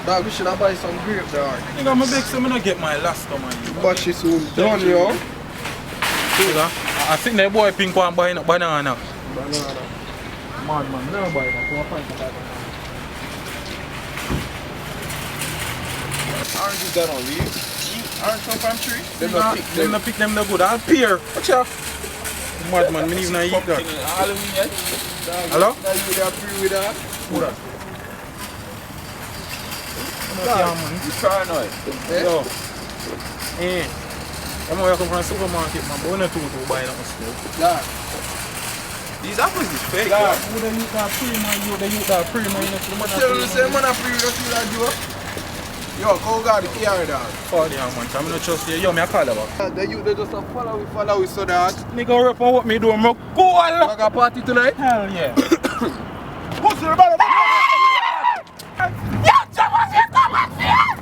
Dog, we should have buy some grape, dog. You know, my big son, I get my last come on you. But she soon done, yo. I think that boy pink one buying a banana. Banana. Man, never buy that. Come on, find that. Orange is that on leaf. Orange come from tree. Them no pick them no good. I'll peer. Watch out. Madman, me even eat that. Hello? Now you there free with that? Who that? You paranoid. Yo. I'm gonna come from the supermarket, man. But we're not to buy that stuff. Dog. These apples is fake. Dog. Who they use that free, man? They use that free, man. Tell them the same man free, you see that do. Yo, go got the care, dog. Oh, yeah, man. I'm not trust you. Yo, me I call about. They just follow we so that. Nigga, rap on what me do. I'm cool. I got party tonight? Hell yeah. Who's the brother? Yo, Trabass, you come and see us!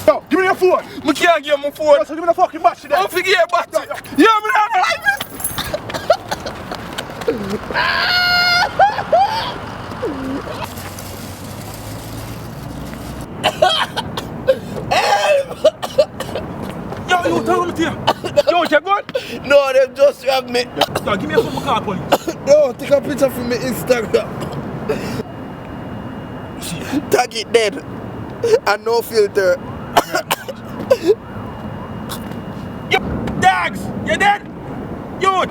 Yo, give me your phone. I can't give my phone. So give me the fucking battery then. Don't forget your battery. Yo, me not like this. Yo, tell them to you. Yo, you good? No, they just have me. Yo, give me a phone call, please. No, take a picture from my Instagram. Tag it dead. And no filter. Yo, Dags, you dead? Yo,